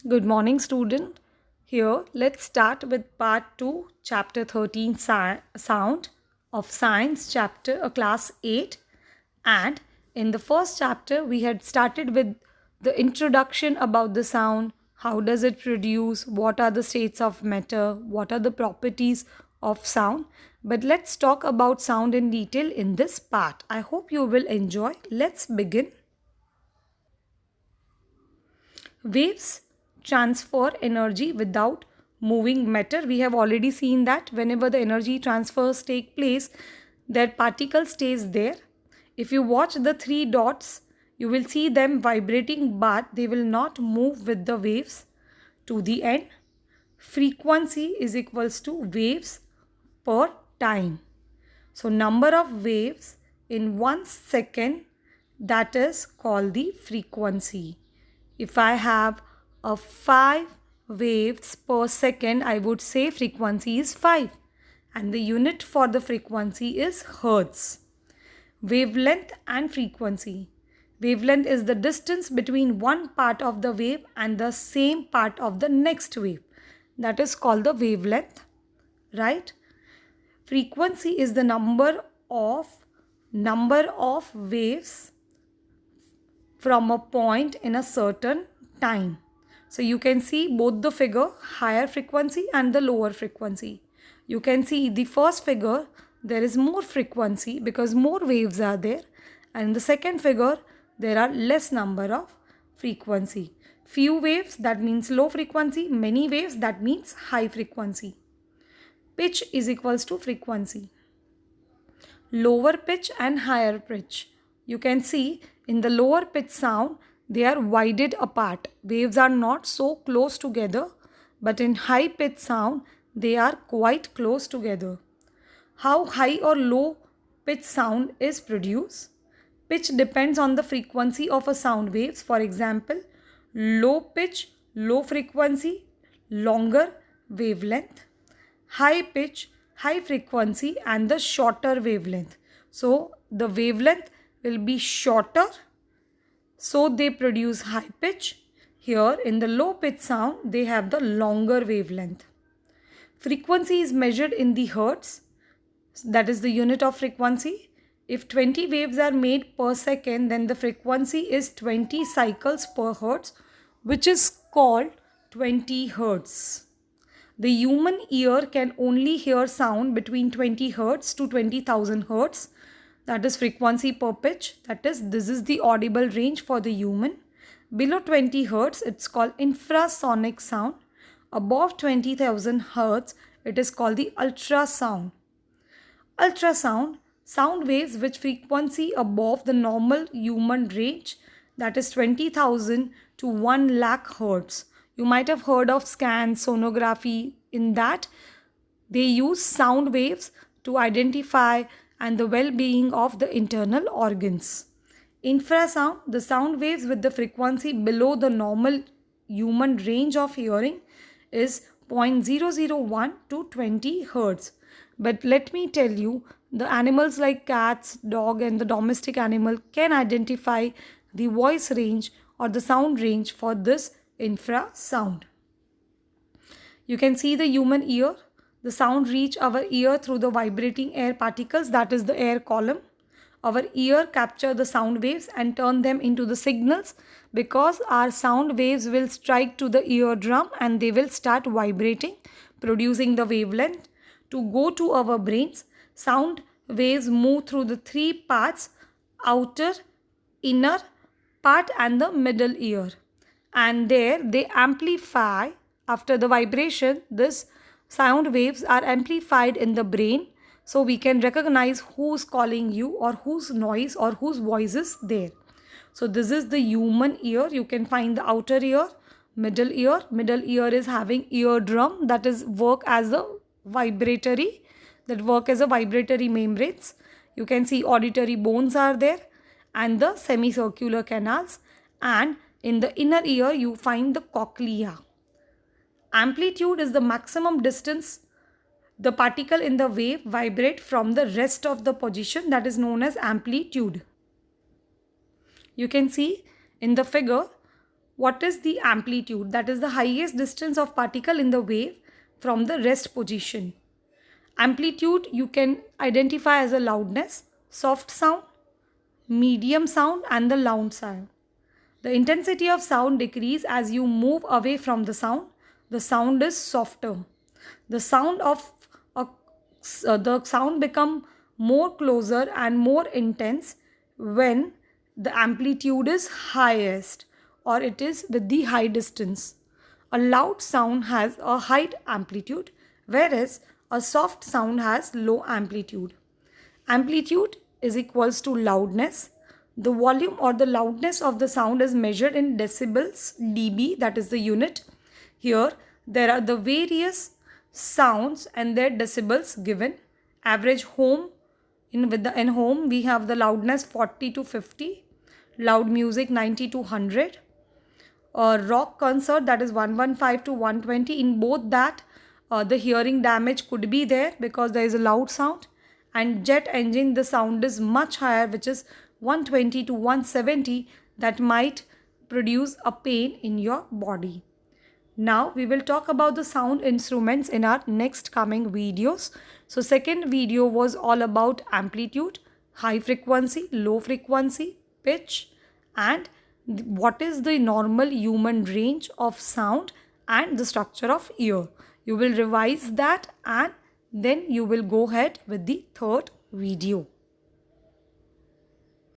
Good morning, student. Here, let's start with part 2, chapter 13, Sound of Science, chapter class 8. And in the first chapter, we had started with the introduction about the sound, how does it produce, what are the states of matter, what are the properties of sound. But let's talk about sound in detail in this part. I hope you will enjoy. Let's begin. Waves transfer energy without moving matter. We have already seen that whenever the energy transfers take place, that particle stays there. If you watch the three dots, you will see them vibrating, but they will not move with the waves to the end. Frequency is equals to waves per time. So number of waves in 1 second, that is called the frequency. If I have a 5 waves per second, I would say frequency is 5. And the unit for the frequency is Hertz. Wavelength and frequency. Wavelength is the distance between one part of the wave and the same part of the next wave. That is called the wavelength, right? Frequency is the number of waves from a point in a certain time. So you can see both the figure, higher frequency and the lower frequency. You can see the first figure, there is more frequency because more waves are there. And in the second figure, there are less number of frequency. Few waves, that means low frequency. Many waves, that means high frequency. Pitch is equals to frequency. Lower pitch and higher pitch. You can see in the lower pitch sound, they are widened apart. Waves are not so close together, but in high pitch sound, they are quite close together. How high or low pitch sound is produced? Pitch depends on the frequency of a sound waves. For example, low pitch, low frequency, longer wavelength. High pitch, high frequency and the shorter wavelength. So the wavelength will be shorter, so they produce high pitch. Here in the low pitch sound, they have the longer wavelength. Frequency is measured in the Hertz, that is the unit of frequency. If 20 waves are made per second, then the frequency is 20 cycles per Hertz, which is called 20 Hertz. The human ear can only hear sound between 20 Hertz to 20,000 Hertz. That is frequency per pitch. That is, this is the audible range for the human. Below 20 Hertz, it's called infrasonic sound. Above 20,000 Hertz, it is called the ultrasound. Ultrasound, sound waves which frequency above the normal human range, that is 20,000 to 1 lakh Hertz. You might have heard of scan, sonography. In that, they use sound waves to identify and the well-being of the internal organs. Infrasound, the sound waves with the frequency below the normal human range of hearing is 0.001 to 20 Hertz. But let me tell you, the animals like cats, dog and the domestic animal can identify the voice range or the sound range for this infrasound. You can see the human ear. The sound reach our ear through the vibrating air particles, that is the air column. Our ear capture the sound waves and turn them into the signals, because our sound waves will strike to the eardrum and they will start vibrating, producing the wavelength. To go to our brains, sound waves move through the three parts, outer, inner part and the middle ear. And there they amplify. After the vibration, this sound waves are amplified in the brain, so we can recognize who's calling you or whose noise or whose voice is there. So this is the human ear. You can find the outer ear, middle ear. Middle ear is having eardrum, that is work as a vibratory, membranes. You can see auditory bones are there and the semicircular canals, and in the inner ear you find the cochlea. Amplitude is the maximum distance the particle in the wave vibrate from the rest of the position, that is known as amplitude. You can see in the figure what is the amplitude? That is the highest distance of particle in the wave from the rest position. Amplitude you can identify as a loudness, soft sound, medium sound and the loud sound. The intensity of sound decreases as you move away from the sound. The sound is softer. The sound become more closer and more intense when the amplitude is highest or it is with the high distance. A loud sound has a high amplitude, whereas a soft sound has low amplitude. Amplitude is equals to loudness. The volume or the loudness of the sound is measured in decibels, dB, that is the unit. Here there are the various sounds and their decibels given. Average home, in home we have the loudness 40 to 50, loud music 90 to 100. A rock concert, that is 115 to 120. In both that the hearing damage could be there because there is a loud sound. And jet engine, the sound is much higher, which is 120 to 170, that might produce a pain in your body. Now we will talk about the sound instruments in our next coming videos. So second video was all about amplitude, high frequency, low frequency, pitch, and what is the normal human range of sound and the structure of ear. You will revise that and then you will go ahead with the third video.